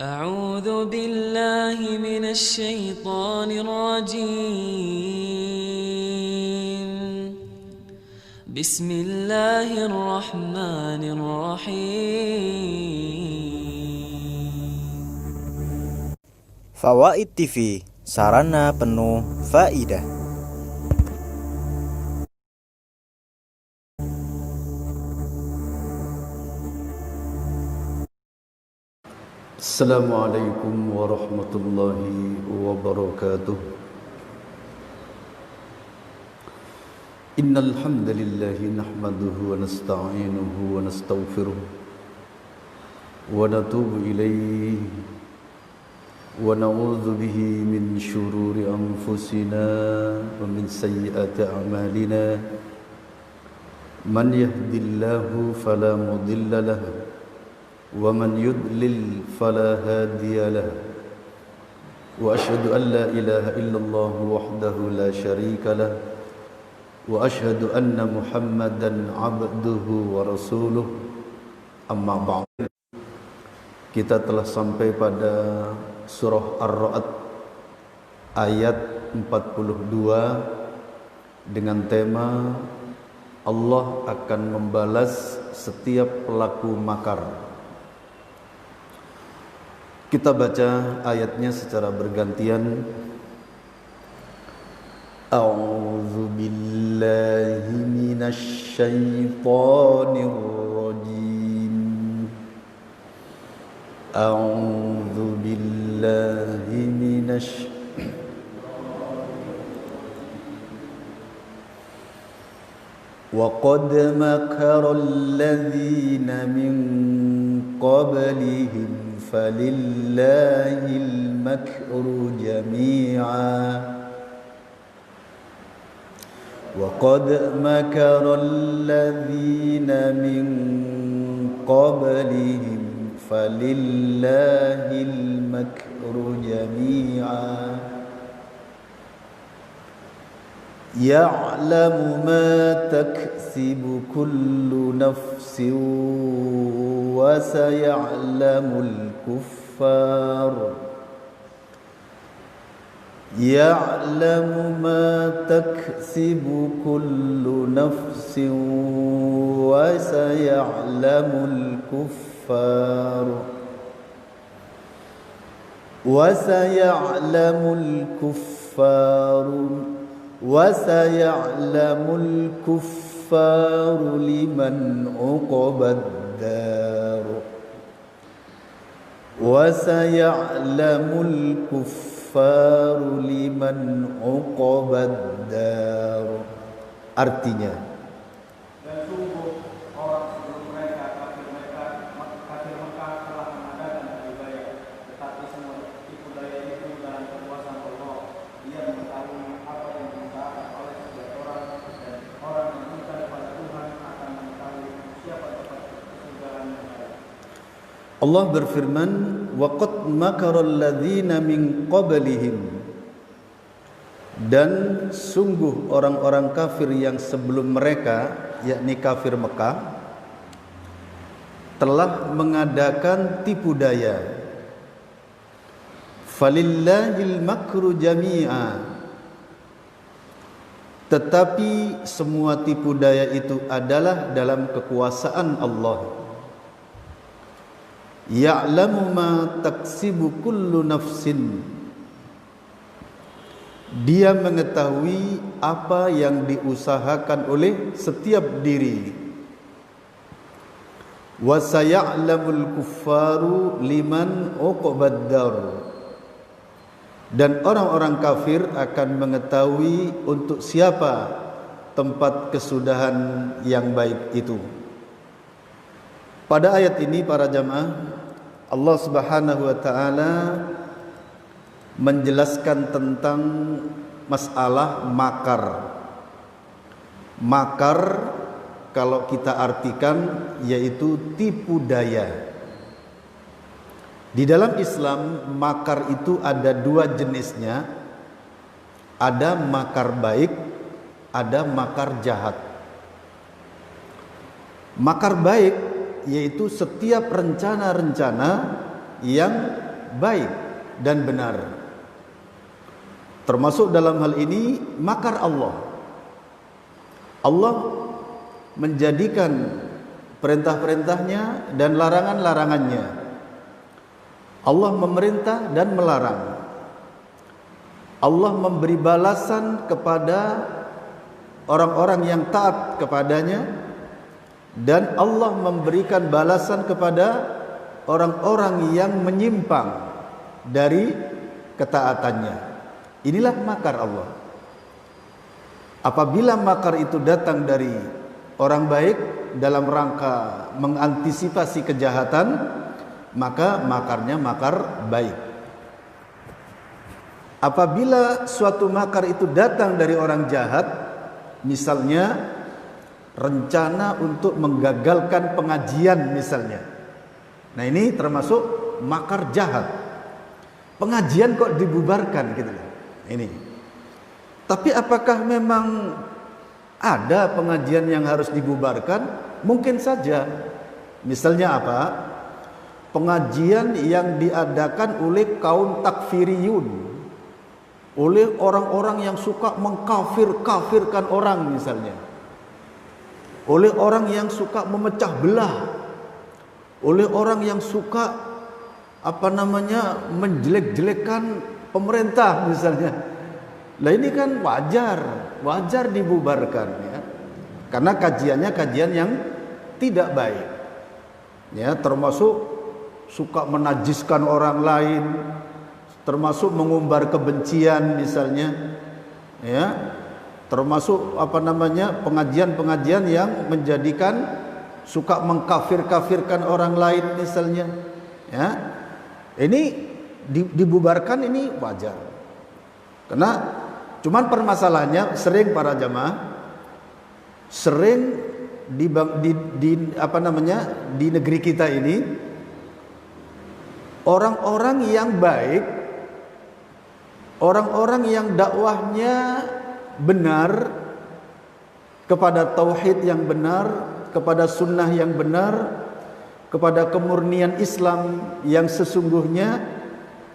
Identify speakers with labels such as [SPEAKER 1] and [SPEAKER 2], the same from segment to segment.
[SPEAKER 1] أعوذ بالله من الشيطان الرجيم بسم الله الرحمن الرحيم.
[SPEAKER 2] Fawaid TV, sarana penuh faidah.
[SPEAKER 3] Assalamualaikum warahmatullahi wabarakatuh. Innal hamdalillah nahmaduhu wa nasta'inuhu wa nastaghfiruh wa natubu ilayhi wa na'udzu bihi min shururi anfusina wa min sayyiati a'malina. Man yahdihillahu fala mudilla lahu wa man yudlil fala hadiya lahu. Wa asyhadu an la ilaha illallah wahdahu la syarika lahu wa asyhadu anna Muhammadan abduhu wa rasuluh. Amma ba'd. Kita telah sampai pada surah Ar-Ra'd ayat 42 dengan tema Allah akan membalas setiap pelaku makar. Kita baca ayatnya secara bergantian. A'udzu billahi minasy syaithanir rajim. A'udzu billahi minasy wa qad makara alladhina min qablihim falillahil makru jami'a wa qad makara alladhina min qablihim falillahil makru jami'a ya'lamu ma taksibu kullu nafsin wa saya'lamul kuffar ya'lamu ma taksibu kullu nafsin wa saya'lamul kuffar wa saya'lamul kuffar وَسَيَعْلَمُ الْكُفَّارُ لِمَنْ عُقْبَى الدَّارِ وَسَيَعْلَمُ الْكُفَّارُ لِمَنْ عُقْبَى الدَّارِ. Artinya, Allah berfirman, waqad makaral ladzina min qablihim, dan sungguh orang-orang kafir yang sebelum mereka, yakni kafir Mekah, telah mengadakan tipu daya. Falillahil makru jami'a, tetapi semua tipu daya itu adalah dalam kekuasaan Allah. Ya'lamu ma taksibu kullu nafsin, dia mengetahui apa yang diusahakan oleh setiap diri. Wa saya'lamul kuffaru liman uqbad dar, dan orang-orang kafir akan mengetahui untuk siapa tempat kesudahan yang baik itu. Pada ayat ini para jamaah, Allah Subhanahu wa taala menjelaskan tentang masalah makar. Makar kalau kita artikan yaitu tipu daya. Di dalam Islam makar itu ada dua jenisnya. Ada makar baik, ada makar jahat. Makar baik yaitu setiap rencana-rencana yang baik dan benar. Termasuk dalam hal ini makar Allah. Allah menjadikan perintah-perintahnya dan larangan-larangannya. Allah memerintah dan melarang. Allah memberi balasan kepada orang-orang yang taat kepadanya, dan Allah memberikan balasan kepada orang-orang yang menyimpang dari ketaatannya. Inilah makar Allah. Apabila makar itu datang dari orang baik dalam rangka mengantisipasi kejahatan, maka makarnya makar baik. Apabila suatu makar itu datang dari orang jahat, misalnya rencana untuk menggagalkan pengajian misalnya. Nah, ini termasuk makar jahat. Pengajian kok dibubarkan gitu loh. Ini. Tapi apakah memang ada pengajian yang harus dibubarkan? Mungkin saja. Misalnya apa? Pengajian yang diadakan oleh kaum takfiriyun, oleh orang-orang yang suka mengkafir-kafirkan orang misalnya, oleh orang yang suka memecah belah, oleh orang yang suka menjelek-jelekan pemerintah misalnya. Nah, ini kan wajar dibubarkan ya. Karena kajiannya kajian yang tidak baik. Ya, termasuk suka menajiskan orang lain, termasuk mengumbar kebencian misalnya. Ya. Termasuk pengajian-pengajian yang menjadikan suka mengkafir-kafirkan orang lain misalnya. Ya. Ini dibubarkan, ini wajar. Karena cuman permasalahannya sering para jamaah di negeri kita ini orang-orang yang baik, orang-orang yang dakwahnya benar kepada tauhid yang benar, kepada sunnah yang benar, kepada kemurnian Islam yang sesungguhnya,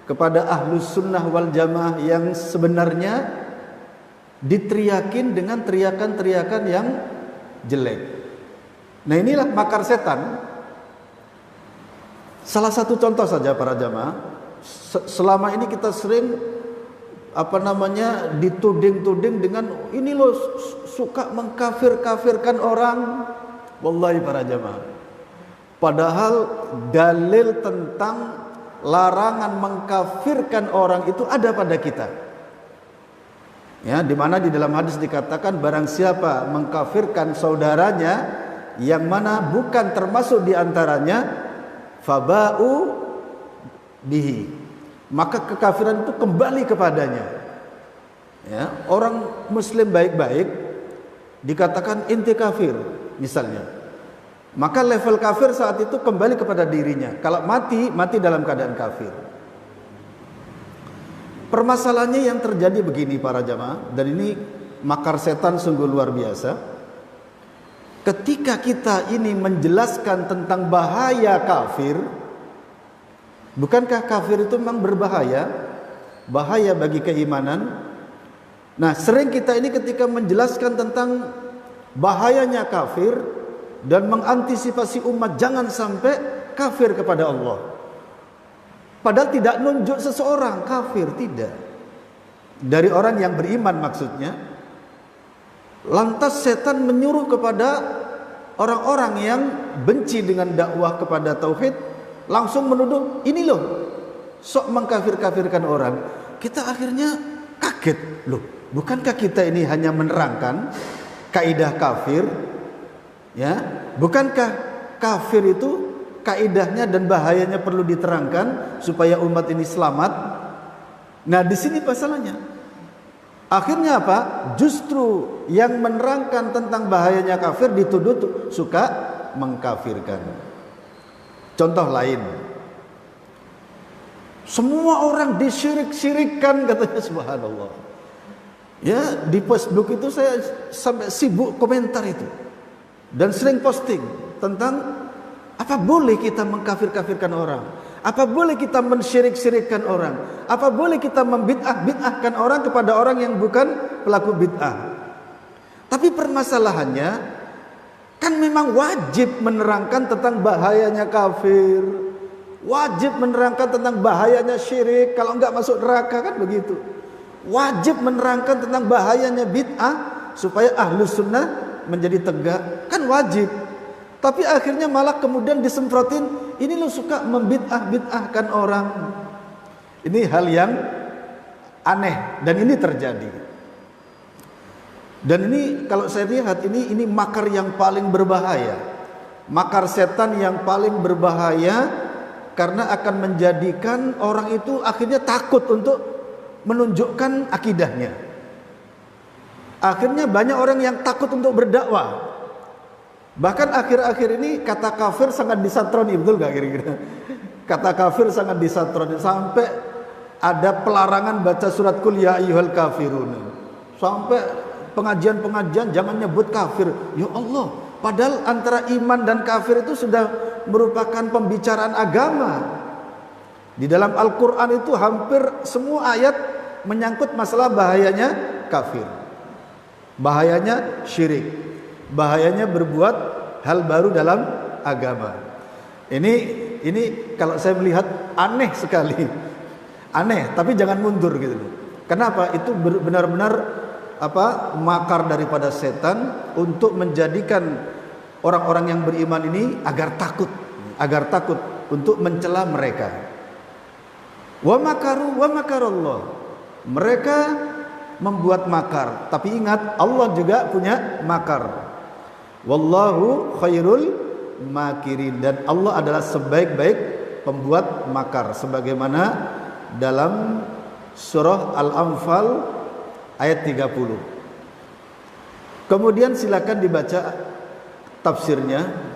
[SPEAKER 3] kepada ahlus sunnah wal jamaah yang sebenarnya, diteriakin dengan teriakan-teriakan yang jelek. Nah, inilah makar setan. Salah satu contoh saja para jamaah, selama ini kita sering dituding-tuding dengan ini loh suka mengkafir-kafirkan orang. Wallahi para jamaah, padahal dalil tentang larangan mengkafirkan orang itu ada pada kita. Ya, di mana di dalam hadis dikatakan barang siapa mengkafirkan saudaranya yang mana bukan termasuk di antaranya, faba'u bihi, maka kekafiran itu kembali kepadanya. Ya, orang muslim baik-baik dikatakan inti kafir misalnya, maka level kafir saat itu kembali kepada dirinya. Kalau mati dalam keadaan kafir. Permasalahannya yang terjadi begini para jamaah, dan ini makar setan sungguh luar biasa. Ketika kita ini menjelaskan tentang bahaya kafir, bukankah kafir itu memang berbahaya? Bahaya bagi keimanan. Nah, sering kita ini ketika menjelaskan tentang bahayanya kafir dan mengantisipasi umat jangan sampai kafir kepada Allah, padahal tidak nunjuk seseorang kafir, tidak, dari orang yang beriman maksudnya. Lantas setan menyuruh kepada orang-orang yang benci dengan dakwah kepada tauhid, langsung menuduh ini loh sok mengkafir-kafirkan orang. Kita akhirnya kaget, loh bukankah kita ini hanya menerangkan kaidah kafir? Ya, bukankah kafir itu kaidahnya dan bahayanya perlu diterangkan supaya umat ini selamat? Nah, di sini masalahnya. Akhirnya apa? Justru yang menerangkan tentang bahayanya kafir dituduh suka mengkafirkan. Contoh lain. Semua orang disyirik-syirikkan katanya, subhanallah. Ya, di Facebook itu saya sampai sibuk komentar itu. Dan sering posting tentang apa boleh kita mengkafir-kafirkan orang? Apa boleh kita mensyirik-syirikkan orang? Apa boleh kita membid'ah-bid'ahkan orang kepada orang yang bukan pelaku bid'ah? Tapi permasalahannya, kan memang wajib menerangkan tentang bahayanya kafir, wajib menerangkan tentang bahayanya syirik, kalau enggak masuk neraka, kan begitu. Wajib menerangkan tentang bahayanya bid'ah supaya ahlus sunnah menjadi tegak, kan wajib. Tapi akhirnya malah kemudian disemprotin, ini lo suka membid'ah-bid'ahkan orang. Ini hal yang aneh dan ini terjadi. Dan ini kalau saya lihat ini makar yang paling berbahaya. Makar setan yang paling berbahaya karena akan menjadikan orang itu akhirnya takut untuk menunjukkan akidahnya. Akhirnya banyak orang yang takut untuk berdakwah. Bahkan akhir-akhir ini kata kafir sangat disatroni, betul gak kira-kira? Kata kafir sangat disatroni sampai ada pelarangan baca surat Qul ya ayyuhal kafirun. Sampai pengajian-pengajian jangan nyebut kafir. Ya Allah, padahal antara iman dan kafir itu sudah merupakan pembicaraan agama. Di dalam Al-Qur'an itu hampir semua ayat menyangkut masalah bahayanya kafir. Bahayanya syirik, bahayanya berbuat hal baru dalam agama. Ini kalau saya melihat aneh sekali. Aneh, tapi jangan mundur gitu loh. Kenapa? Itu benar-benar makar daripada setan untuk menjadikan orang-orang yang beriman ini agar takut untuk mencela mereka. Wa makaru wa makarallah. Mereka membuat makar, tapi ingat Allah juga punya makar. Wallahu khairul makirin, dan Allah adalah sebaik-baik pembuat makar, sebagaimana dalam surah Al-Anfal ayat 30. Kemudian silakan dibaca tafsirnya.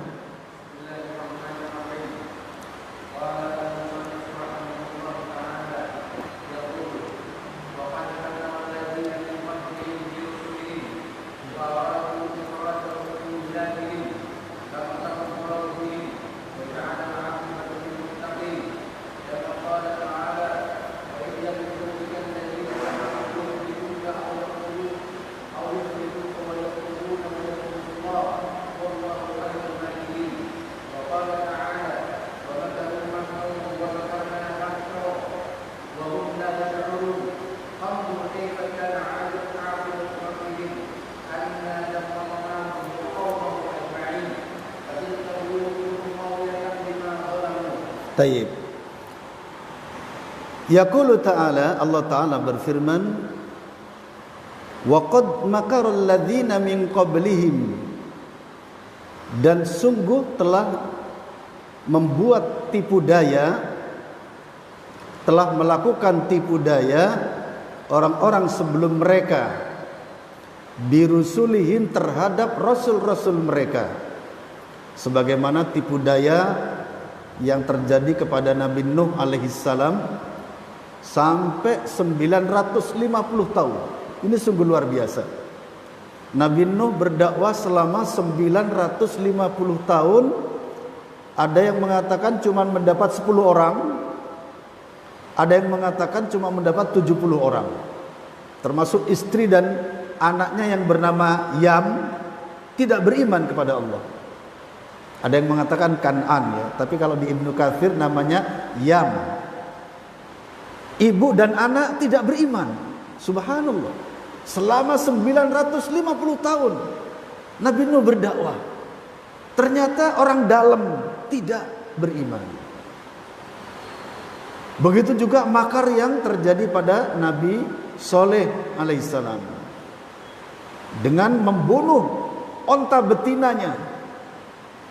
[SPEAKER 3] Tayyib. Yaqulu ta'ala, Allah Ta'ala berfirman, wa qad makara alladhina min qablihim, dan sungguh telah membuat tipu daya, telah melakukan tipu daya orang-orang sebelum mereka, birusulihim, terhadap rasul-rasul mereka, sebagaimana tipu daya yang terjadi kepada Nabi Nuh alaihissalam sampai 950 tahun. Ini sungguh luar biasa. Nabi Nuh berdakwah selama 950 tahun. Ada yang mengatakan cuma mendapat 10 orang, ada yang mengatakan cuma mendapat 70 orang, termasuk istri dan anaknya yang bernama Yam tidak beriman kepada Allah. Ada yang mengatakan Kan'an, ya, tapi kalau di Ibnu Katsir namanya Yam. Ibu dan anak tidak beriman. Subhanallah. Selama 950 tahun Nabi Nuh berdakwah. Ternyata orang dalam tidak beriman. Begitu juga makar yang terjadi pada Nabi Soleh alaihissalam dengan membunuh onta betinanya.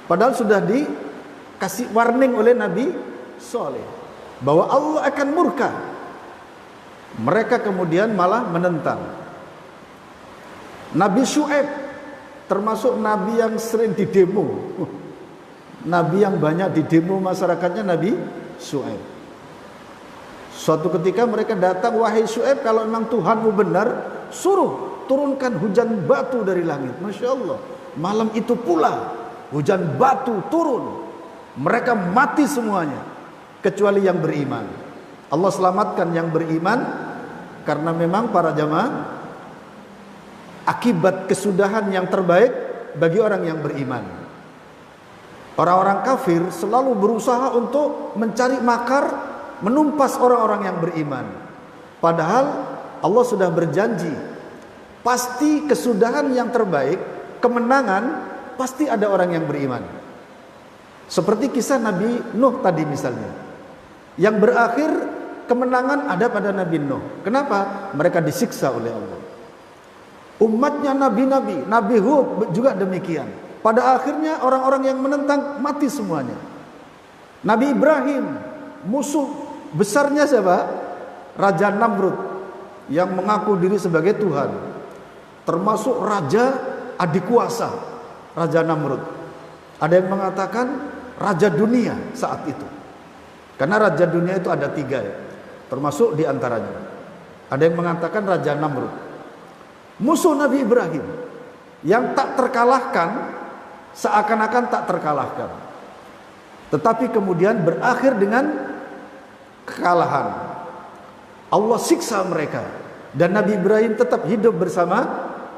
[SPEAKER 3] Padahal sudah dikasih warning oleh Nabi Soleh bahwa Allah akan murka. Mereka kemudian malah menentang. Nabi Syuaib termasuk nabi yang sering didemo. Nabi yang banyak didemo masyarakatnya Nabi Syuaib. Suatu ketika mereka datang, wahai Syuaib, kalau memang Tuhanmu benar, suruh turunkan hujan batu dari langit. Masya Allah. Malam itu pula hujan batu turun. Mereka mati semuanya. kecuali yang beriman. Allah selamatkan yang beriman karena memang para jamaah, akibat kesudahan yang terbaik bagi orang yang beriman. Orang-orang kafir selalu berusaha untuk mencari makar, menumpas orang-orang yang beriman. Padahal Allah sudah berjanji, pasti kesudahan yang terbaik, kemenangan pasti ada orang yang beriman. Seperti kisah Nabi Nuh tadi misalnya, yang berakhir kemenangan ada pada Nabi Nuh. Kenapa? Mereka disiksa oleh Allah. Umatnya nabi-nabi, Nabi Hud juga demikian. Pada akhirnya orang-orang yang menentang mati semuanya. Nabi Ibrahim, musuh besarnya siapa? Raja Namrud yang mengaku diri sebagai Tuhan. Termasuk raja adik kuasa, Raja Namrud. Ada yang mengatakan raja dunia saat itu. Karena raja dunia itu ada 3 ya. Termasuk diantaranya. Ada yang mengatakan Raja Namrud. Musuh Nabi Ibrahim yang tak terkalahkan, seakan-akan tak terkalahkan, tetapi kemudian berakhir dengan kekalahan. Allah siksa mereka dan Nabi Ibrahim tetap hidup bersama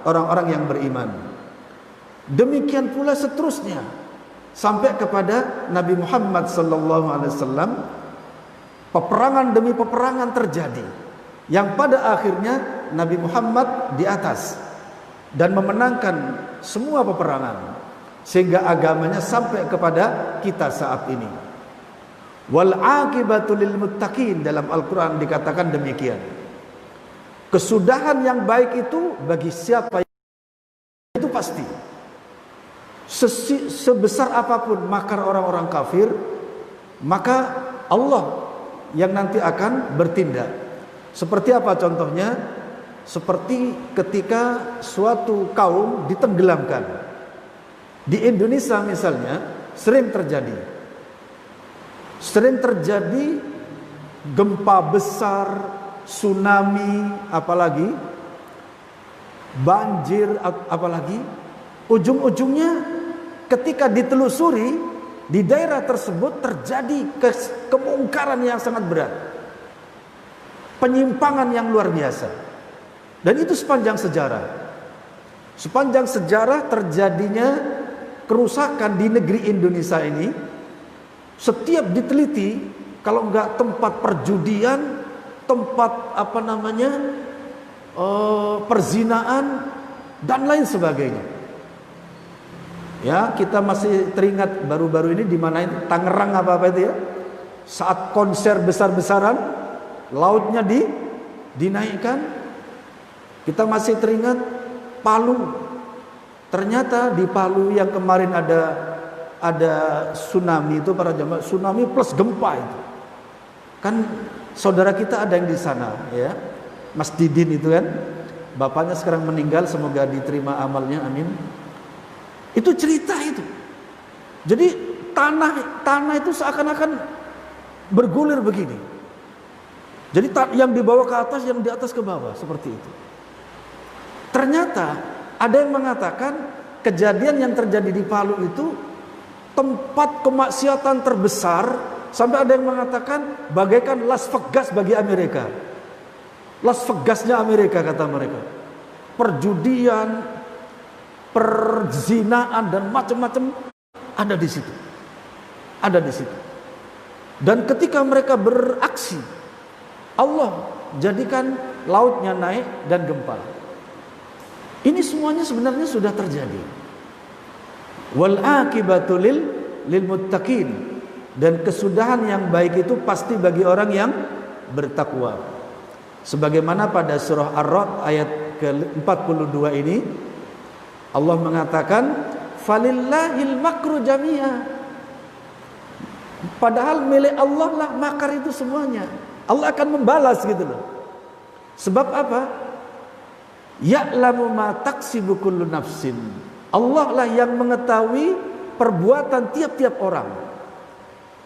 [SPEAKER 3] orang-orang yang beriman. Demikian pula seterusnya sampai kepada Nabi Muhammad SAW. Peperangan demi peperangan terjadi, yang pada akhirnya Nabi Muhammad di atas dan memenangkan semua peperangan, sehingga agamanya sampai kepada kita saat ini. Wal aqibatu lil muttaqin, dalam Al-Quran dikatakan demikian. Kesudahan yang baik itu bagi siapa yang itu pasti. Sebesar apapun makar orang-orang kafir, maka Allah yang nanti akan bertindak. Seperti apa contohnya? Seperti ketika suatu kaum ditenggelamkan. Di Indonesia misalnya sering terjadi gempa besar, tsunami, apalagi banjir, apalagi ujung-ujungnya ketika ditelusuri di daerah tersebut terjadi kemungkaran yang sangat berat, penyimpangan yang luar biasa. Dan itu sepanjang sejarah terjadinya kerusakan di negeri Indonesia ini. Setiap diteliti, kalau enggak tempat perjudian, tempat perzinaan dan lain sebagainya. Ya, kita masih teringat baru-baru ini di mana itu Tangerang apa itu ya, saat konser besar-besaran, lautnya dinaikkan. Kita masih teringat Palu. Ternyata di Palu yang kemarin ada tsunami itu, para jemaah, tsunami plus gempa itu. Kan saudara kita ada yang di sana ya, Mas Didin itu kan, bapaknya sekarang meninggal, semoga diterima amalnya, amin. Itu cerita itu. Jadi tanah itu seakan-akan bergulir begini. Jadi yang dibawa ke atas, yang di atas ke bawah, seperti itu. Ternyata ada yang mengatakan kejadian yang terjadi di Palu itu tempat kemaksiatan terbesar, sampai ada yang mengatakan bagaikan Las Vegas bagi Amerika. Las Vegasnya Amerika kata mereka. Perjudian, perzinaan dan macam-macam ada di situ. Ada di situ. Dan ketika mereka beraksi, Allah jadikan lautnya naik dan gempa. Ini semuanya sebenarnya sudah terjadi. Wal aqibatu lil muttaqin, dan kesudahan yang baik itu pasti bagi orang yang bertakwa. Sebagaimana pada surah Ar-Ra'd ayat ke-42 ini Allah mengatakan falillahil makru jami'a. Padahal milik Allah lah makar itu semuanya. Allah akan membalas gitu loh. Sebab apa? Ya'lamu ma taksibu kullu nafsin. Allah lah yang mengetahui perbuatan tiap-tiap orang.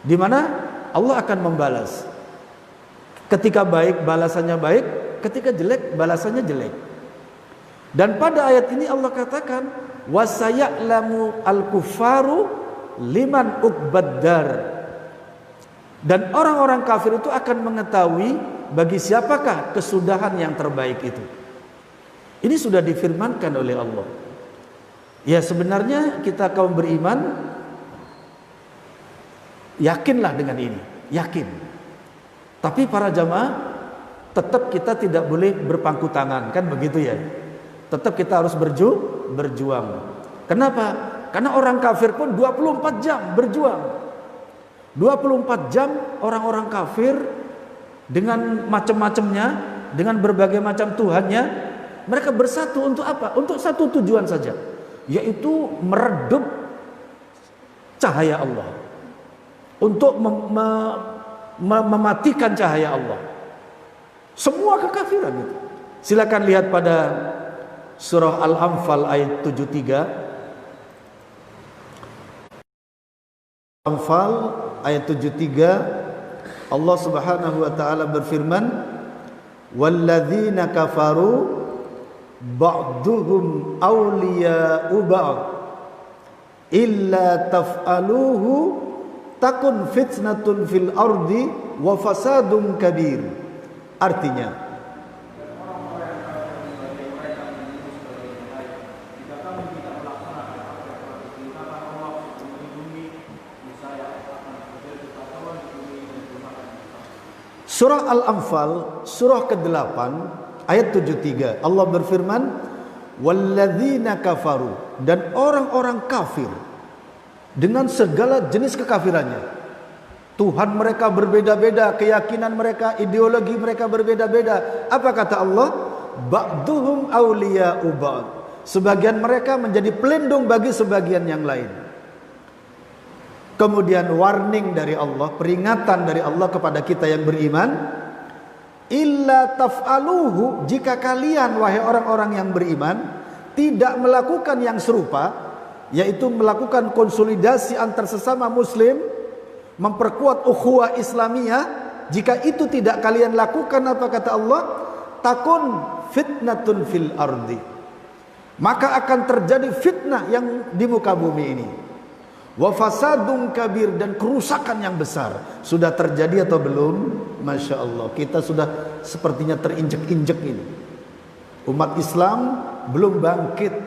[SPEAKER 3] Di mana Allah akan membalas. Ketika baik balasannya baik, ketika jelek balasannya jelek. Dan pada ayat ini Allah katakan wasaya'lamu al-kuffaru liman uqbaddar. Dan orang-orang kafir itu akan mengetahui bagi siapakah kesudahan yang terbaik itu. Ini sudah difirmankan oleh Allah. Ya, sebenarnya kita kaum beriman yakinlah dengan ini, yakin. Tapi para jamaah, tetap kita tidak boleh berpangku tangan, kan begitu ya. Tetap kita harus berjuang. Kenapa? Karena orang kafir pun 24 jam berjuang. 24 jam orang-orang kafir dengan macam-macamnya, dengan berbagai macam tuhannya, mereka bersatu untuk apa? Untuk satu tujuan saja, yaitu meredup cahaya Allah, untuk mematikan cahaya Allah. Semua kekafiran itu. Silakan lihat pada surah Al-Anfal ayat 73. Anfal ayat 73, Allah Subhanahu wa taala berfirman, "Walladzina kafaru ba'duhum awliya'u ba'd illa taf'aluhu takun fitnatun fil ardi wa fasadun kabir." Artinya, surah Al-Anfal surah ke-8 ayat 73, Allah berfirman, "Walladzina kafaru," dan orang-orang kafir dengan segala jenis kekafirannya. Tuhan mereka berbeda-beda, keyakinan mereka, ideologi mereka berbeda-beda. Apa kata Allah? Ba'duhum awliya'u ba'd. Sebagian mereka menjadi pelindung bagi sebagian yang lain. Kemudian warning dari Allah, peringatan dari Allah kepada kita yang beriman, illa taf'aluhu, jika kalian wahai orang-orang yang beriman tidak melakukan yang serupa, yaitu melakukan konsolidasi antar sesama muslim, memperkuat ukhuwah Islamiyah, jika itu tidak kalian lakukan, apa kata Allah? Takun fitnatun fil ardi, maka akan terjadi fitnah yang di muka bumi ini. Wa fasadun kabir, dan kerusakan yang besar. Sudah terjadi atau belum? Masya Allah, kita sudah sepertinya terinjek-injek ini. Umat Islam belum bangkit,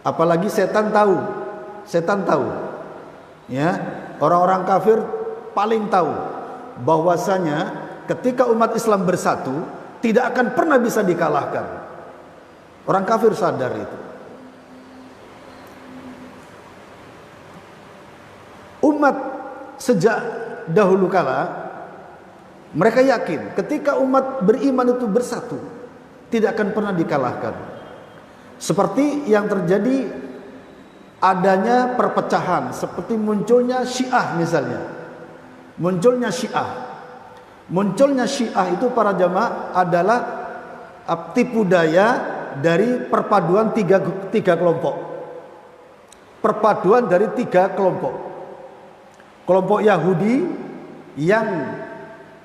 [SPEAKER 3] apalagi setan tahu. Setan tahu, ya. Orang-orang kafir paling tahu bahwasanya ketika umat Islam bersatu tidak akan pernah bisa dikalahkan. Orang kafir sadar itu. Umat sejak dahulu kala mereka yakin ketika umat beriman itu bersatu tidak akan pernah dikalahkan. Seperti yang terjadi adanya perpecahan, seperti munculnya Syiah misalnya. Munculnya Syiah itu para jamaah adalah tipu daya dari perpaduan tiga kelompok. Perpaduan dari tiga kelompok. Kelompok Yahudi yang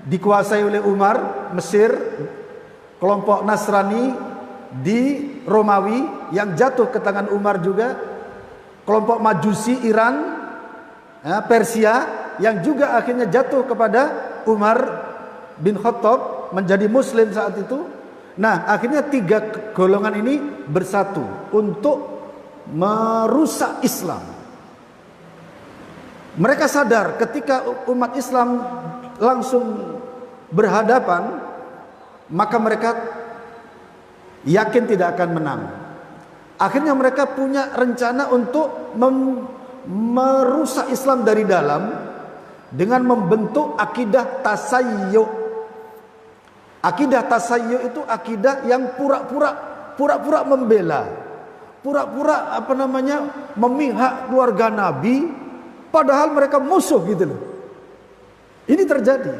[SPEAKER 3] dikuasai oleh Umar, Mesir. Kelompok Nasrani di Romawi yang jatuh ke tangan Umar juga. Kelompok Majusi Iran, Persia, yang juga akhirnya jatuh kepada Umar bin Khattab, menjadi muslim saat itu. Nah, akhirnya tiga golongan ini bersatu untuk merusak Islam. Mereka sadar ketika umat Islam langsung berhadapan, maka mereka yakin tidak akan menang. Akhirnya mereka punya rencana untuk merusak Islam dari dalam dengan membentuk akidah tasayyuh. Akidah tasayyuh itu akidah yang pura-pura membela, pura-pura memihak keluarga Nabi, padahal mereka musuh gitu loh. Ini terjadi.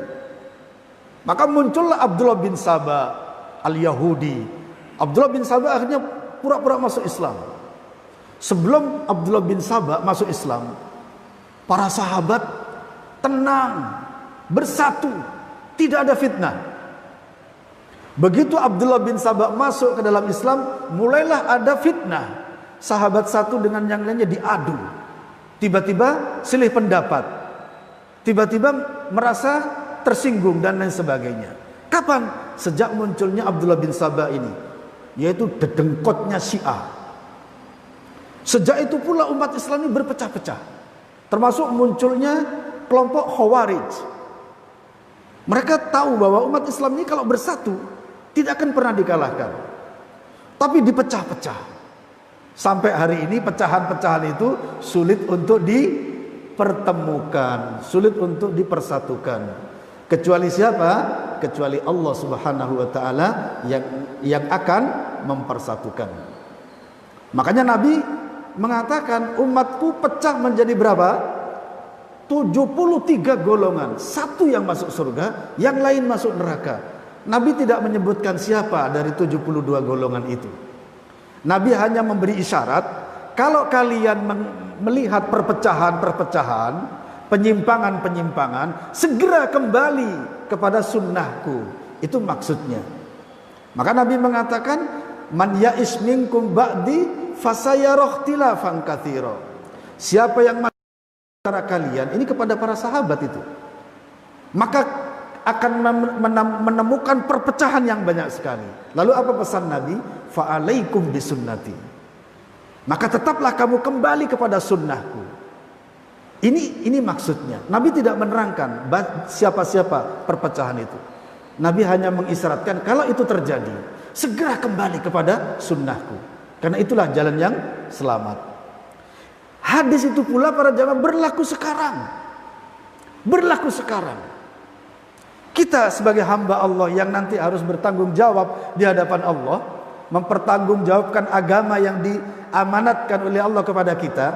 [SPEAKER 3] Maka muncullah Abdullah bin Saba al-Yahudi. Abdullah bin Saba akhirnya pura-pura masuk Islam. Sebelum Abdullah bin Saba masuk Islam, para sahabat tenang, bersatu, tidak ada fitnah. Begitu Abdullah bin Saba masuk ke dalam Islam, mulailah ada fitnah. Sahabat satu dengan yang lainnya diadu. Tiba-tiba silih pendapat. tiba-tiba merasa tersinggung dan lain sebagainya. Kapan? Sejak munculnya Abdullah bin Sabah ini, yaitu dedengkotnya Syiah. Sejak itu pula umat Islam ini berpecah-pecah, termasuk munculnya kelompok Khawarij. Mereka tahu bahwa umat Islam ini kalau bersatu tidak akan pernah dikalahkan, tapi dipecah-pecah. Sampai hari ini pecahan-pecahan itu sulit untuk dipertemukan, sulit untuk dipersatukan. Kecuali siapa? Kecuali Allah Subhanahu wa taala yang akan mempersatukan. Makanya Nabi mengatakan umatku pecah menjadi berapa? 73 golongan. Satu yang masuk surga, yang lain masuk neraka. Nabi tidak menyebutkan siapa dari 72 golongan itu. Nabi hanya memberi isyarat, kalau kalian melihat perpecahan-perpecahan, penyimpangan-penyimpangan, segera kembali kepada sunnahku. Itu maksudnya. Maka Nabi mengatakan, man ya'ish minkum ba'di fasayara ikhtilafan katsira. Siapa yang antara kalian, ini kepada para sahabat itu, maka akan menemukan perpecahan yang banyak sekali. Lalu apa pesan Nabi? Fa'alaikum bisunnati. Maka tetaplah kamu kembali kepada sunnahku. Ini maksudnya. Nabi tidak menerangkan siapa-siapa perpecahan itu. Nabi hanya mengisyaratkan kalau itu terjadi, segera kembali kepada sunnahku. Karena itulah jalan yang selamat. Hadis itu pula para jamaah berlaku sekarang. Berlaku sekarang. Kita sebagai hamba Allah yang nanti harus bertanggung jawab di hadapan Allah, mempertanggungjawabkan agama yang diamanatkan oleh Allah kepada kita.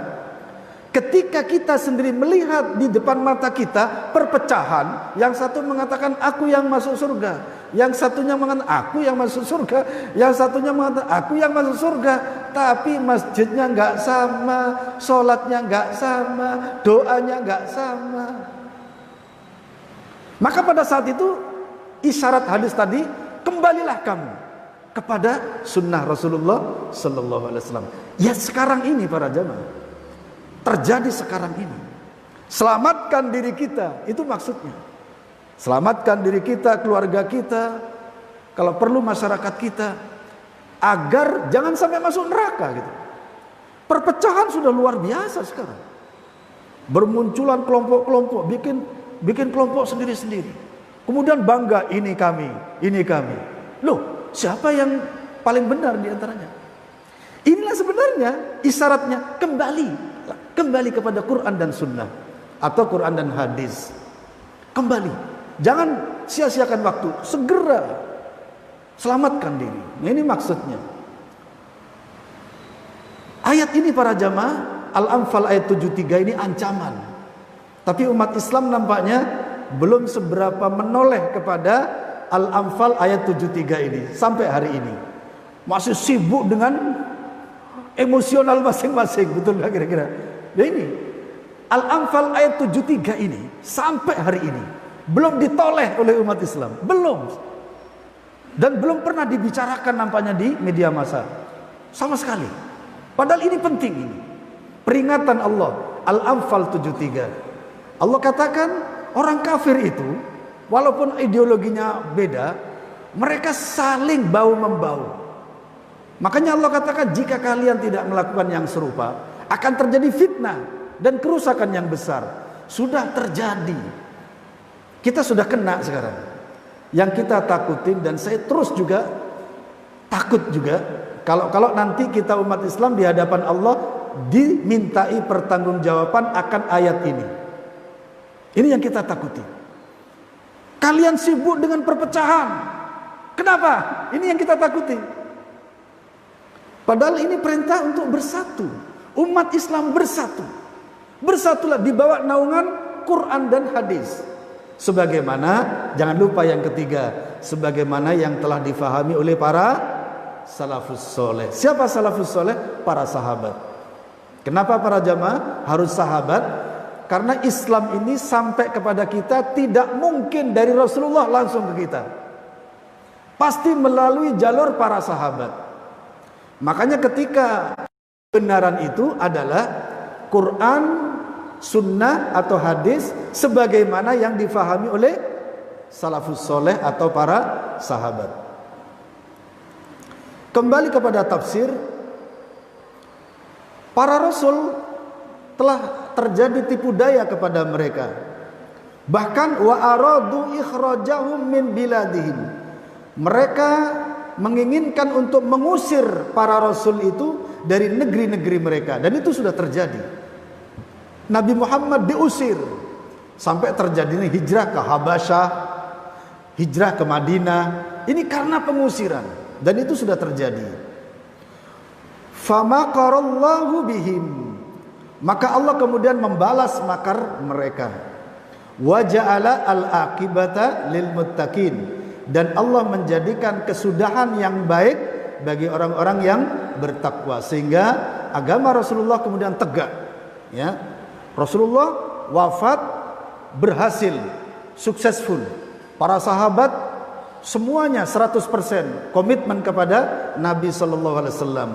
[SPEAKER 3] Ketika kita sendiri melihat di depan mata kita perpecahan, yang satu mengatakan aku yang masuk surga, yang satunya mengatakan aku yang masuk surga, yang satunya mengatakan aku yang masuk surga, tapi masjidnya nggak sama, sholatnya nggak sama, doanya nggak sama. Maka pada saat itu isyarat hadis tadi, kembalilah kamu kepada sunnah Rasulullah Sallallahu Alaihi Wasallam. Ya sekarang ini para jamaah, terjadi sekarang ini. Selamatkan diri kita, itu maksudnya. Selamatkan diri kita, keluarga kita, kalau perlu masyarakat kita, agar jangan sampai masuk neraka gitu. Perpecahan sudah luar biasa sekarang. Bermunculan kelompok-kelompok, bikin kelompok sendiri-sendiri. Kemudian bangga, ini kami, ini kami. Loh, siapa yang paling benar di antaranya? Inilah sebenarnya isyaratnya kembali kepada Quran dan Sunnah atau Quran dan hadis. Kembali, jangan sia-siakan waktu, segera selamatkan diri. Nah, ini maksudnya. Ayat ini para jamaah, Al-Anfal ayat 73 ini ancaman. Tapi umat Islam nampaknya belum seberapa menoleh kepada Al-Anfal ayat 73 ini sampai hari ini. Masih sibuk dengan emosional masing-masing, betul nggak kira-kira? Nah ini Al-Anfal ayat 73 ini sampai hari ini belum ditoleh oleh umat Islam, belum. Dan belum pernah dibicarakan nampaknya di media massa sama sekali. Padahal ini penting ini. Peringatan Allah, Al-Anfal 73. Allah katakan orang kafir itu walaupun ideologinya beda, mereka saling bau-membau. Makanya Allah katakan jika kalian tidak melakukan yang serupa, akan terjadi fitnah dan kerusakan yang besar. Sudah terjadi. Kita sudah kena sekarang. Yang kita takutin, dan saya terus juga takut juga kalau nanti kita umat Islam di hadapan Allah dimintai pertanggungjawaban akan ayat ini. Ini yang kita takuti. Kalian sibuk dengan perpecahan. Kenapa? Ini yang kita takuti. Padahal ini perintah untuk bersatu. Umat Islam bersatu. Bersatulah di bawah naungan Quran dan hadis. Sebagaimana, jangan lupa yang ketiga, sebagaimana yang telah difahami oleh para salafus soleh. Siapa salafus soleh? Para sahabat. Kenapa para jamaah harus sahabat? Karena Islam ini sampai kepada kita tidak mungkin dari Rasulullah langsung ke kita. Pasti melalui jalur para sahabat. Makanya ketika kebenaran itu adalah Quran sunnah atau hadis sebagaimana yang difahami oleh salafus soleh atau para sahabat. Kembali kepada tafsir, para rasul telah terjadi tipu daya kepada mereka. Bahkan wa aradu ikhrajahum min biladihim. Mereka menginginkan untuk mengusir para rasul itu dari negeri-negeri mereka, dan itu sudah terjadi. Nabi Muhammad diusir sampai terjadinya hijrah ke Habasyah, hijrah ke Madinah. Ini karena pengusiran, dan itu sudah terjadi. Famaqarallahu bihim, maka Allah kemudian membalas makar mereka. Wa ja'ala al-aqibata lil muttaqin, dan Allah menjadikan kesudahan yang baik bagi orang-orang yang bertakwa, sehingga agama Rasulullah kemudian tegak. Ya, Rasulullah wafat berhasil, successful. Para sahabat semuanya 100% komitmen kepada Nabi Sallallahu Alaihi Wasallam.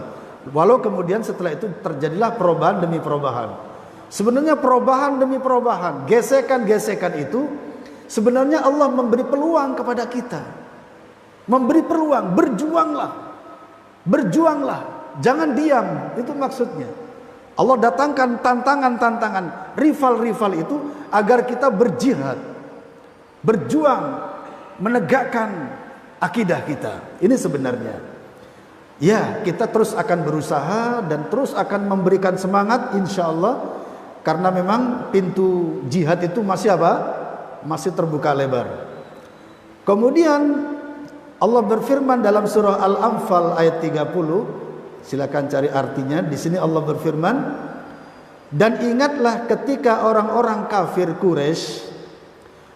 [SPEAKER 3] Walau kemudian setelah itu terjadilah perubahan demi perubahan. Sebenarnya perubahan demi perubahan, gesekan-gesekan itu sebenarnya Allah memberi peluang kepada kita. Memberi peluang, berjuanglah. Berjuanglah, jangan diam, itu maksudnya. Allah datangkan tantangan-tantangan, rival-rival itu agar kita berjihad, berjuang, menegakkan akidah kita. Ini sebenarnya. Ya, kita terus akan berusaha dan terus akan memberikan semangat insyaallah, karena memang pintu jihad itu masih apa? Masih terbuka lebar. Kemudian Allah berfirman dalam surah Al-Anfal ayat 30, silakan cari artinya. Di sini Allah berfirman, dan ingatlah ketika orang-orang kafir Quraisy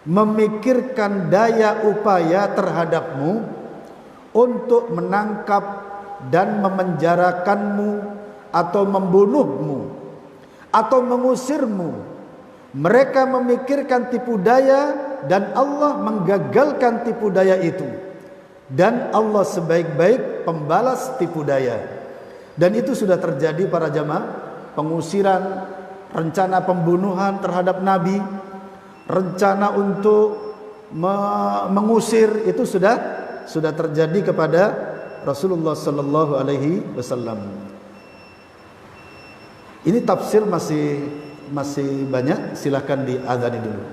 [SPEAKER 3] memikirkan daya upaya terhadapmu untuk menangkap dan memenjarakanmu atau membunuhmu atau mengusirmu. Mereka memikirkan tipu daya dan Allah menggagalkan tipu daya itu. Dan Allah sebaik-baik pembalas tipu daya. Dan itu sudah terjadi para jamaah. Pengusiran, rencana pembunuhan terhadap Nabi, rencana untuk mengusir itu sudah terjadi kepada Rasulullah Sallallahu Alaihi Wasallam. Ini tafsir masih banyak, silahkan diadzani dulu.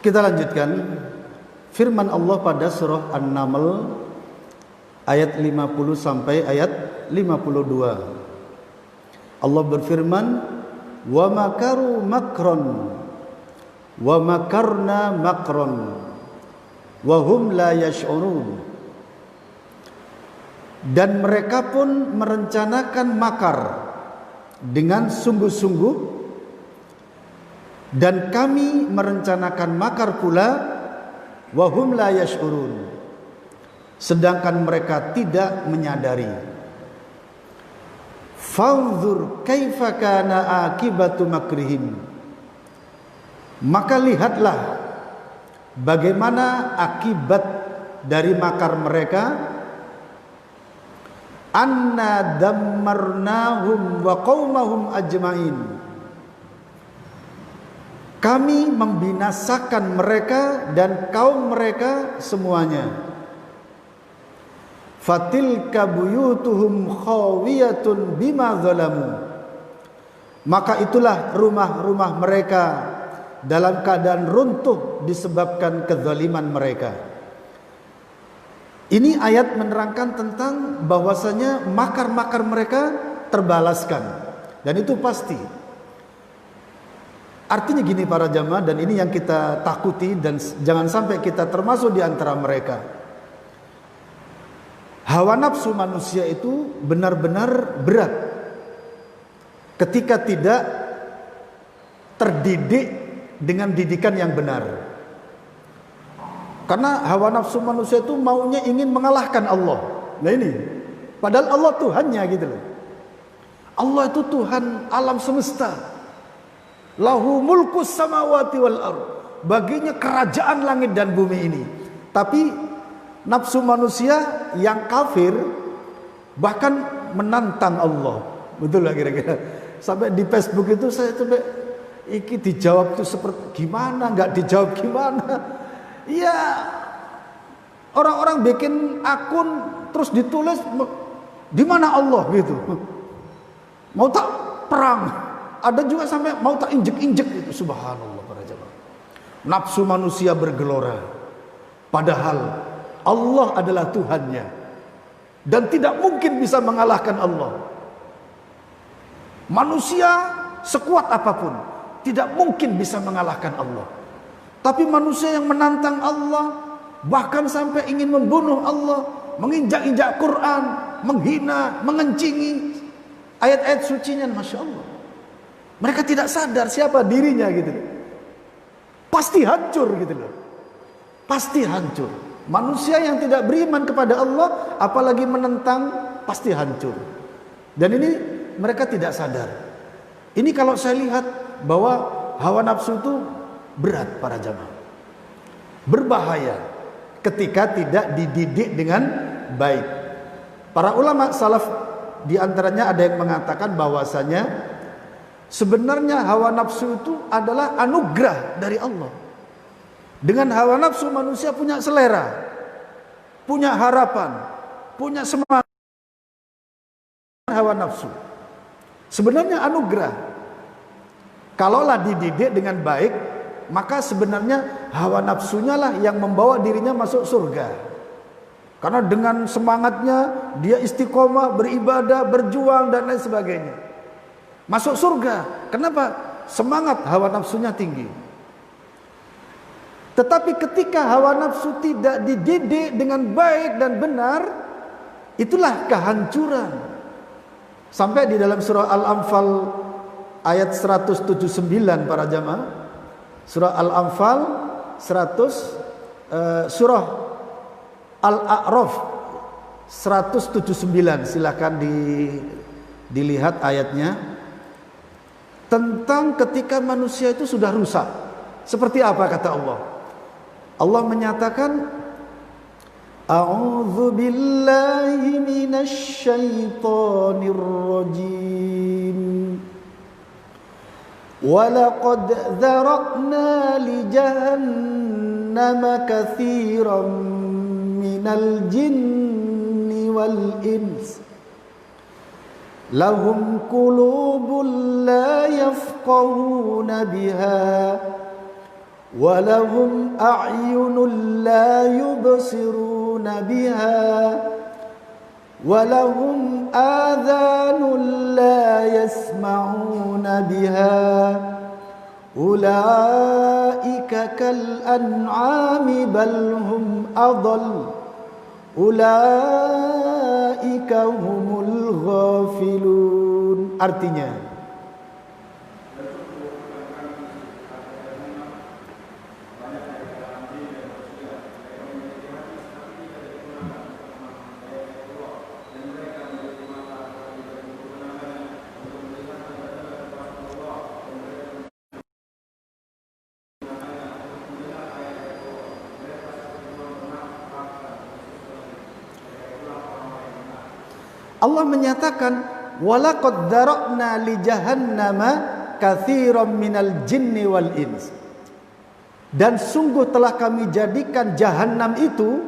[SPEAKER 3] Kita lanjutkan firman Allah pada surah An-Naml ayat 50 sampai ayat 52. Allah berfirman, "Wa makaru makron wa makarna makron wa hum la yash'urun." Dan mereka pun merencanakan makar dengan sungguh-sungguh, dan kami merencanakan makar pula, wahum la yash'urun, sedangkan mereka tidak menyadari. Fanzur kaifa kana akibatu makrihim, maka lihatlah bagaimana akibat dari makar mereka. Anna dammarnahum wa qaumahum ajmain, kami membinasakan mereka dan kaum mereka semuanya. Fatilka buyutuhum khawiyatun bima zalamu, maka itulah rumah-rumah mereka dalam keadaan runtuh disebabkan kezaliman mereka. Ini ayat menerangkan tentang bahwasanya makar-makar mereka terbalaskan, dan itu pasti. Artinya gini para jamaah, dan ini yang kita takuti dan jangan sampai kita termasuk di antara mereka. Hawa nafsu manusia itu benar-benar berat ketika tidak terdidik dengan didikan yang benar. Karena hawa nafsu manusia itu maunya ingin mengalahkan Allah. Nah ini, padahal Allah Tuhannya gitu loh. Allah itu Tuhan alam semesta. Lahu mulkus samawati wal ardh, baginya kerajaan langit dan bumi ini. Tapi nafsu manusia yang kafir bahkan menantang Allah. Betul lah kira-kira. Sampai di Facebook itu saya coba iki dijawab tuh seperti gimana, nggak dijawab gimana. Iya, orang-orang bikin akun terus ditulis di mana Allah gitu. Mau tak perang. Ada juga sampai mau tak injek-injek itu. Subhanallah para jemaah. Nafsu manusia bergelora, padahal Allah adalah Tuhannya dan tidak mungkin bisa mengalahkan Allah. Manusia sekuat apapun tidak mungkin bisa mengalahkan Allah. Tapi manusia yang menantang Allah, bahkan sampai ingin membunuh Allah, menginjak-injak Quran, menghina, mengencingi ayat-ayat sucinya, Masya Allah. Mereka tidak sadar siapa dirinya gitu. Pasti hancur gitu loh. Pasti hancur. Manusia yang tidak beriman kepada Allah, apalagi menentang, pasti hancur. Dan ini mereka tidak sadar. Ini kalau saya lihat bahwa hawa nafsu itu berat para jamaah. Berbahaya ketika tidak dididik dengan baik. Para ulama salaf diantaranya ada yang mengatakan bahwasanya sebenarnya hawa nafsu itu adalah anugerah dari Allah. Dengan hawa nafsu manusia punya selera, punya harapan, punya semangat. Hawa nafsu sebenarnya anugerah. Kalaulah dididik dengan baik, maka sebenarnya hawa nafsunya lah yang membawa dirinya masuk surga. Karena dengan semangatnya dia istiqomah, beribadah, berjuang dan lain sebagainya. Masuk surga. Kenapa? Semangat hawa nafsunya tinggi. Tetapi ketika hawa nafsu tidak dididik dengan baik dan benar, itulah kehancuran. Sampai di dalam surah Al-Anfal ayat 179 para jamaah. Surah Al-Anfal 100, surah Al-A'raf 179. Silakan dilihat ayatnya. Tentang ketika manusia itu sudah rusak. Seperti apa kata Allah? Allah menyatakan, A'udzu billahi minasy syaithanir rajim. Wa laqad dzara'na li jahannama katsiran minal jinni wal ins. Lahum qulubun la yafqahuna biha walahum a'yunun la yubsiruna biha walahum adhanun la yasma'una biha ulaika kal an'ami bal hum adall ulaika humul ghafilun. Artinya, Allah menyatakan walaqad dara'na li jahannama katsiran minal jinni wal ins. Dan sungguh telah kami jadikan jahanam itu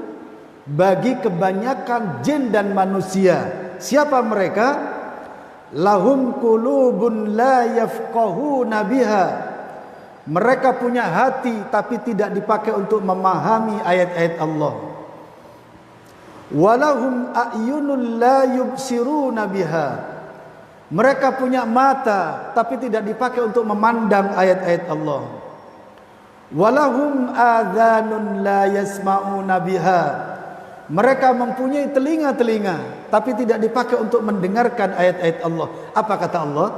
[SPEAKER 3] bagi kebanyakan jin dan manusia. Siapa mereka? Lahum qulubun la yafqahuna biha. Mereka punya hati tapi tidak dipakai untuk memahami ayat-ayat Allah. Walahum a'yunun la yubsiruna biha. Mereka punya mata tapi tidak dipakai untuk memandang ayat-ayat Allah. Walahum adhanun la yasma'una biha. Mereka mempunyai telinga-telinga tapi tidak dipakai untuk mendengarkan ayat-ayat Allah. Apa kata Allah?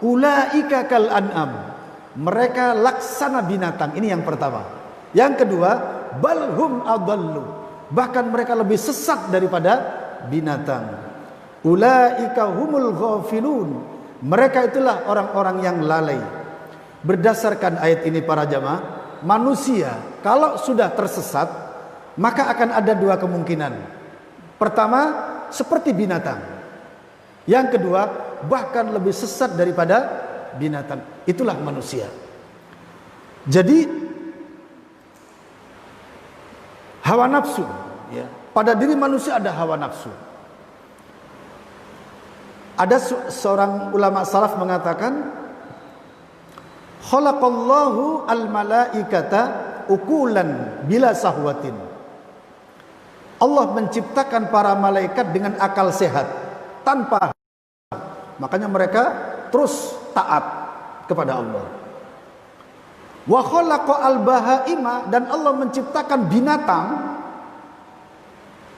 [SPEAKER 3] Ulaika kal an'am. Mereka laksana binatang. Ini yang pertama. Yang kedua, balhum adallu. Bahkan mereka lebih sesat daripada binatang. Ulaika humul ghafilun. Mereka itulah orang-orang yang lalai. Berdasarkan ayat ini para jamaah, manusia kalau sudah tersesat, maka akan ada dua kemungkinan. Pertama, seperti binatang. Yang kedua, bahkan lebih sesat daripada binatang. Itulah manusia. Jadi hawa nafsu, ya. Pada diri manusia ada hawa nafsu. Ada seorang ulama salaf mengatakan, khalaqallahu al-malaikata ukulan bila sahwatin. Allah menciptakan para malaikat dengan akal sehat, tanpa. Makanya mereka terus taat kepada Allah. Wa khalaqa al-bahaima, dan Allah menciptakan binatang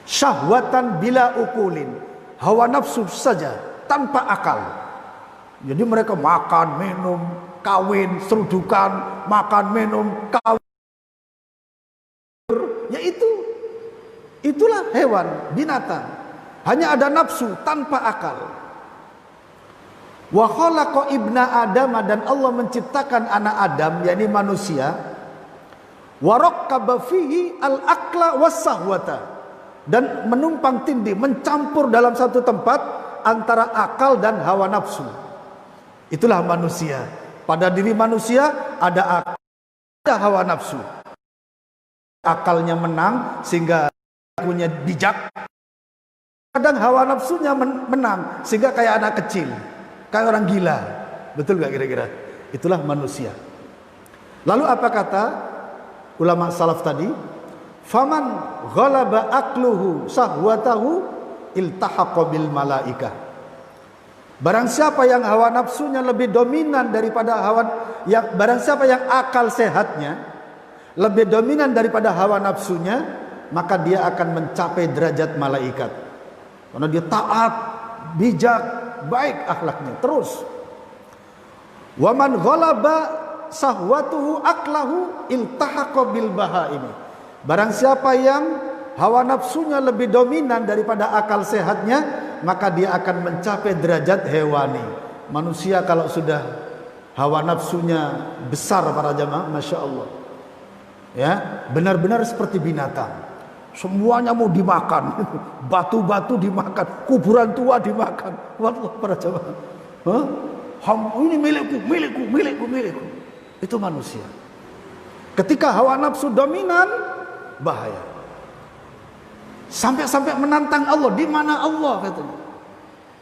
[SPEAKER 3] syahwatan bila ukulin, hawa nafsu saja tanpa akal. Jadi mereka makan, minum, kawin, serudukan, makan, minum, kawin. Ya itulah hewan, binatang. Hanya ada nafsu tanpa akal. Wa khalaqa ibna Adam, dan Allah menciptakan anak Adam, yakni manusia. Wa raqqaba fihi al-aqla was-sahwata, dan menumpang tindih, mencampur dalam satu tempat antara akal dan hawa nafsu. Itulah manusia. Pada diri manusia ada akal, ada hawa nafsu. Akalnya menang sehingga punya bijak. Kadang hawa nafsunya menang sehingga kayak anak kecil, kayak orang gila. Betul gak kira-kira? Itulah manusia. Lalu apa kata ulama salaf tadi? Faman ghalaba akluhu sahwatahu iltahaqa bil malaikah. Barang siapa yang hawa nafsunya lebih dominan daripada barang siapa yang akal sehatnya lebih dominan daripada hawa nafsunya, maka dia akan mencapai derajat malaikat. Karena dia taat, bijak, baik akhlaknya. Terus, waman ghalaba sahwatuhu aklahu iltahaqa bil bahaimi. Barang siapa yang hawa nafsunya lebih dominan daripada akal sehatnya, maka dia akan mencapai derajat hewani. Manusia kalau sudah hawa nafsunya besar para jamaah, masya Allah, ya, benar-benar seperti binatang. Semuanya mau dimakan, batu-batu dimakan, kuburan tua dimakan. Wallah para jamaah, ini milikku. Itu manusia. Ketika hawa nafsu dominan, bahaya. Sampai-sampai menantang Allah. Di mana Allah katanya?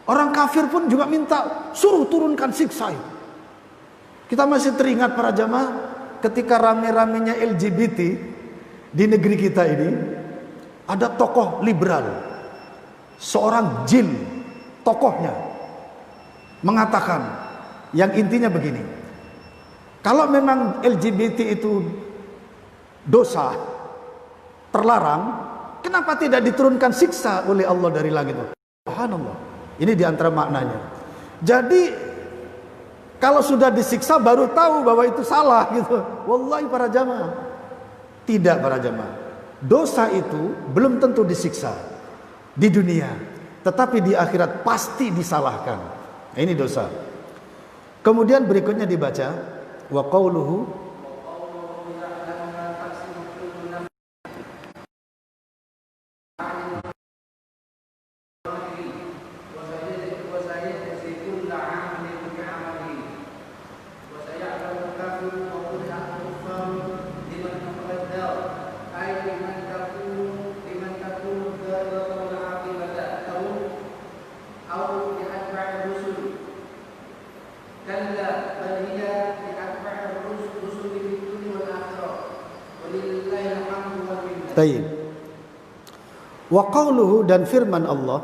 [SPEAKER 3] Orang kafir pun juga minta suruh turunkan siksa itu. Kita masih teringat para jamaah ketika rame-ramenya LGBT di negeri kita ini, ada tokoh liberal, seorang jin, tokohnya mengatakan yang intinya begini: kalau memang LGBT itu dosa, terlarang, kenapa tidak diturunkan siksa oleh Allah dari langit? Subhanallah. Ini diantara maknanya. Jadi kalau sudah disiksa baru tahu bahwa itu salah gitu. Wallahi para jamaah. Tidak para jamaah. Dosa itu belum tentu disiksa di dunia, tetapi di akhirat pasti disalahkan. Nah, ini dosa. Kemudian berikutnya dibaca wa qauluhu Tayyib. Wa qawluhu, dan firman Allah,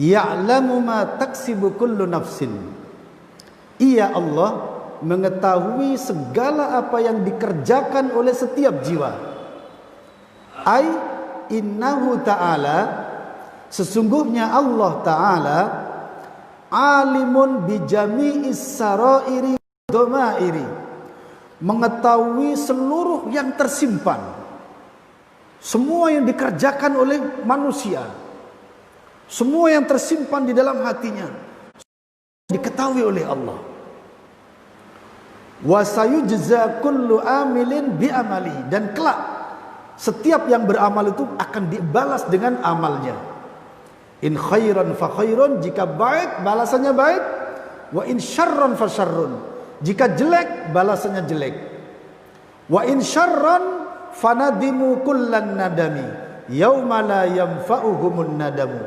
[SPEAKER 3] ya'lamu ma taksibu kullu nafsin. Ia Allah mengetahui segala apa yang dikerjakan oleh setiap jiwa. Ai innahu ta'ala, sesungguhnya Allah Ta'ala alimun bijami'is sarairi dhamairi, mengetahui seluruh yang tersimpan, semua yang dikerjakan oleh manusia, semua yang tersimpan di dalam hatinya diketahui oleh Allah. Wa sayujza kullu amilin bi amali, dan kelak setiap yang beramal itu akan dibalas dengan amalnya. In khairan fa khairun, jika baik balasannya baik, wa in syarran fa syarrun, jika jelek balasannya jelek. Wa in syarran fanadimu kullan nadami yauma la yanfa'uhumun nadamu,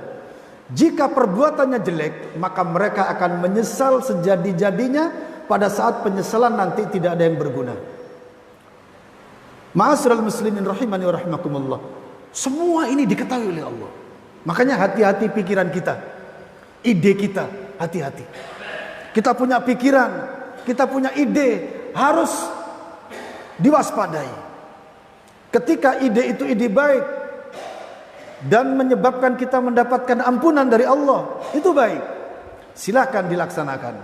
[SPEAKER 3] jika perbuatannya jelek maka mereka akan menyesal sejadi-jadinya pada saat penyesalan nanti tidak ada yang berguna. Ma'asyiral muslimin rahimani wa rahimakumullah, semua ini diketahui oleh Allah. Makanya hati-hati pikiran kita, ide kita, hati-hati. Kita punya pikiran, kita punya ide, harus diwaspadai. Ketika ide itu ide baik dan menyebabkan kita mendapatkan ampunan dari Allah, itu baik, silakan dilaksanakan.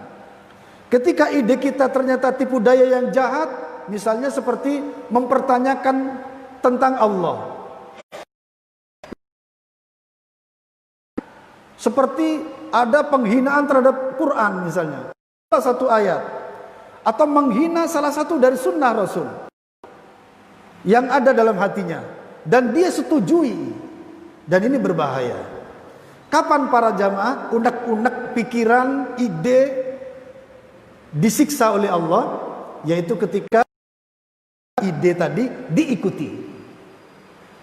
[SPEAKER 3] Ketika ide kita ternyata tipu daya yang jahat, misalnya seperti mempertanyakan tentang Allah, seperti ada penghinaan terhadap Quran misalnya, salah satu ayat, atau menghina salah satu dari sunnah Rasul yang ada dalam hatinya, dan dia setujui, dan ini berbahaya. Kapan para jamaah unek-unek pikiran, ide disiksa oleh Allah? Yaitu ketika ide tadi diikuti.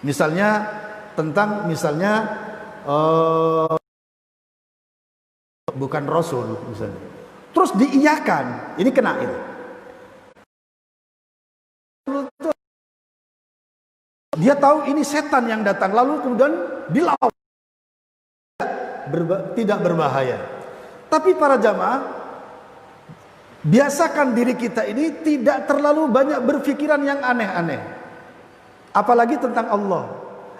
[SPEAKER 3] Misalnya tentang bukan Rasul misalnya, terus diiyakan, ini kena itu. Dia tahu ini setan yang datang, lalu kemudian dilawan. Tidak berbahaya. Tapi para jamaah, biasakan diri kita ini tidak terlalu banyak berpikiran yang aneh-aneh. Apalagi tentang Allah,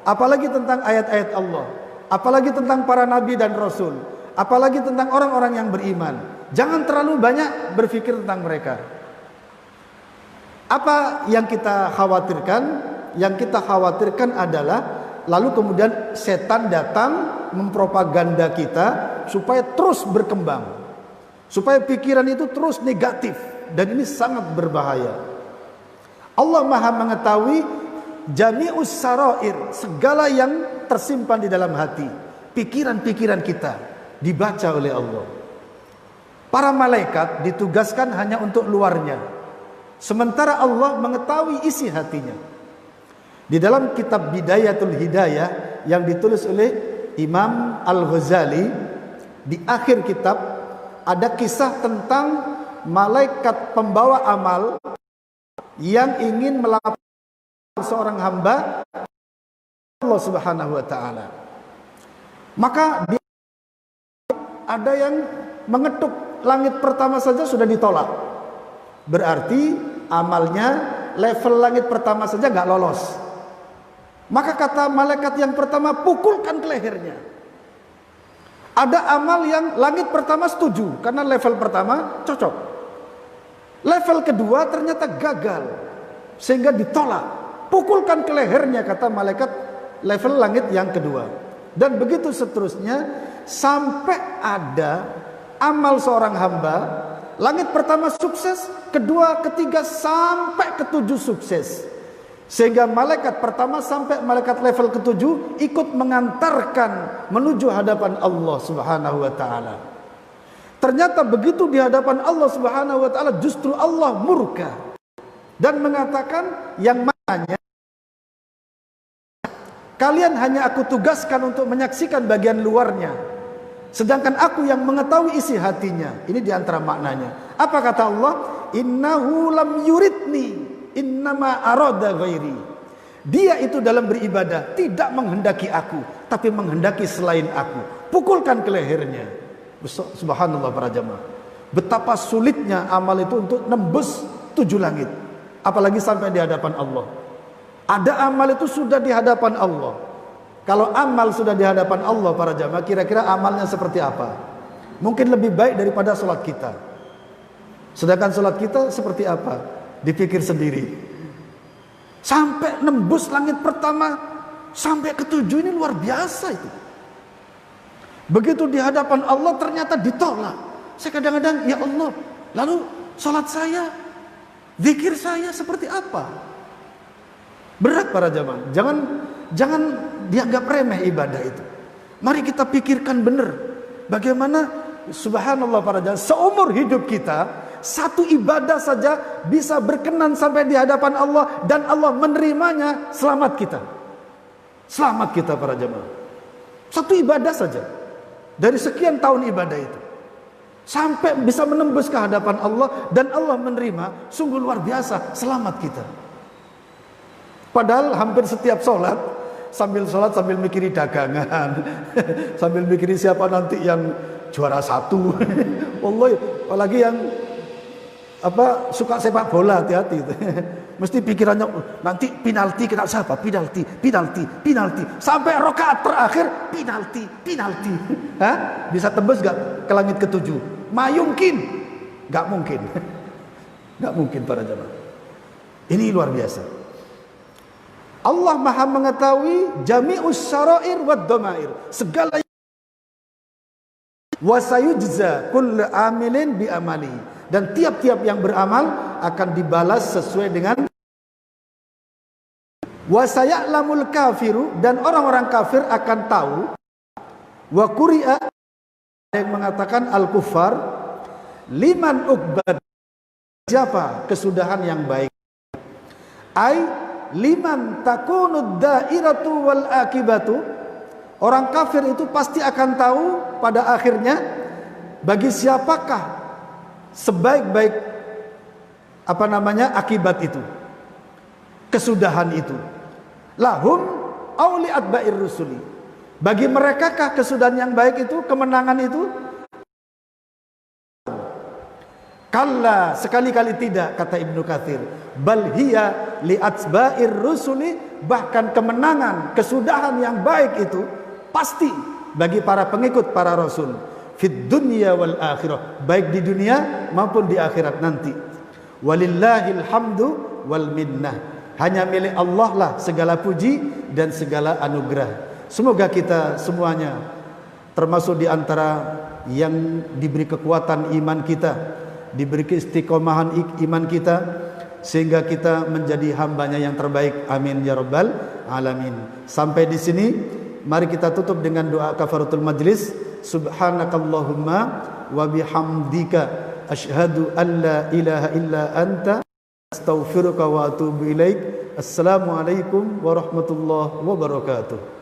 [SPEAKER 3] apalagi tentang ayat-ayat Allah, apalagi tentang para nabi dan rasul, apalagi tentang orang-orang yang beriman. Jangan terlalu banyak berpikir tentang mereka. Apa yang kita khawatirkan? Yang kita khawatirkan adalah lalu kemudian setan datang mempropaganda kita supaya terus berkembang, supaya pikiran itu terus negatif, dan ini sangat berbahaya. Allah Maha mengetahui jami'us sarair, segala yang tersimpan di dalam hati, pikiran-pikiran kita dibaca oleh Allah. Para malaikat ditugaskan hanya untuk luarnya, sementara Allah mengetahui isi hatinya. Di dalam kitab Bidayatul Hidayah yang ditulis oleh Imam Al-Ghazali, di akhir kitab ada kisah tentang malaikat pembawa amal yang ingin melapor seorang hamba Allah Subhanahu wa taala. Maka ada yang mengetuk langit pertama saja sudah ditolak. Berarti amalnya level langit pertama saja nggak lolos. Maka kata malaikat yang pertama, pukulkan ke lehernya. Ada amal yang langit pertama setuju karena level pertama cocok. Level kedua ternyata gagal sehingga ditolak. Pukulkan ke lehernya, kata malaikat level langit yang kedua. Dan begitu seterusnya sampai ada amal seorang hamba, langit pertama sukses, kedua, ketiga sampai ketujuh sukses. Sehingga malaikat pertama sampai malaikat level ketujuh ikut mengantarkan menuju hadapan Allah Subhanahu wa taala. Ternyata begitu di hadapan Allah Subhanahu wa taala justru Allah murka dan mengatakan, yang mananya kalian hanya aku tugaskan untuk menyaksikan bagian luarnya, sedangkan aku yang mengetahui isi hatinya. Ini diantara maknanya. Apa kata Allah? Innahu lam yuridni innama arada ghairi. Dia itu dalam beribadah tidak menghendaki aku, tapi menghendaki selain aku. Pukulkan ke lehernya. Subhanallah para jamaah. Betapa sulitnya amal itu untuk nembus 7 langit. Apalagi sampai di hadapan Allah. Ada amal itu sudah di hadapan Allah. Kalau amal sudah di hadapan Allah para jamaah, kira-kira amalnya seperti apa? Mungkin lebih baik daripada sholat kita. Sedangkan sholat kita seperti apa? Dipikir sendiri. Sampai nembus langit pertama sampai ketujuh, ini luar biasa itu. Begitu di hadapan Allah ternyata ditolak. Saya kadang-kadang, ya Allah, lalu sholat saya, zikir saya seperti apa? Berat para jamaah. Jangan dianggap remeh ibadah itu. Mari kita pikirkan benar. Bagaimana subhanallah para jamaah, seumur hidup kita satu ibadah saja bisa berkenan sampai di hadapan Allah dan Allah menerimanya, selamat kita. Selamat kita para jemaah. Satu ibadah saja dari sekian tahun ibadah itu sampai bisa menembus ke hadapan Allah dan Allah menerima, sungguh luar biasa, selamat kita. Padahal hampir setiap sholat sambil mikiri dagangan, sambil mikiri siapa nanti yang juara 1. Wallahi, apalagi yang suka sepak bola, hati-hati itu. Mesti pikirannya nanti penalti kena siapa? Penalti. Sampai rakaat terakhir penalti. Hah? Bisa tembus gak ke langit ketujuh? Mayungkin. Gak mungkin. Gak mungkin para jemaah. Ini luar biasa. Allah Maha mengetahui jami'us syara'ir wad dhamair. Segala wa sayujza kullu amilin bi amali. Dan tiap-tiap yang beramal akan dibalas sesuai dengan wa saya'lamul kafiru, dan orang-orang kafir akan tahu. Wa quri'a, yang mengatakan al-kuffar liman uqbad, siapa kesudahan yang baik. Ai liman takunud dairatu wal akibatu, orang kafir itu pasti akan tahu pada akhirnya bagi siapakah sebaik-baik akibat itu, kesudahan itu. Lahum auli atba'ir rusuli, bagi merekakah kesudahan yang baik itu, kemenangan itu? Kalla, sekali-kali tidak, kata Ibnu Katsir. Bal hiya li atba'ir rusuli, bahkan kemenangan, kesudahan yang baik itu pasti bagi para pengikut para rasul. Fid dunya wal akhirah, baik di dunia maupun di akhirat nanti. Walillahil hamdu wal minnah, hanya milik Allah lah segala puji dan segala anugerah. Semoga kita semuanya termasuk di antara yang diberi kekuatan iman kita, diberi keistiqomahan iman kita, sehingga kita menjadi hambanya yang terbaik. Amin ya rabbal alamin. Sampai di sini, mari kita tutup dengan doa kafaratul majlis. Subhanakallahumma wa bihamdika asyhadu an la ilaha illa anta astaghfiruka wa atubu ilaik. Assalamualaikum warahmatullahi wabarakatuh.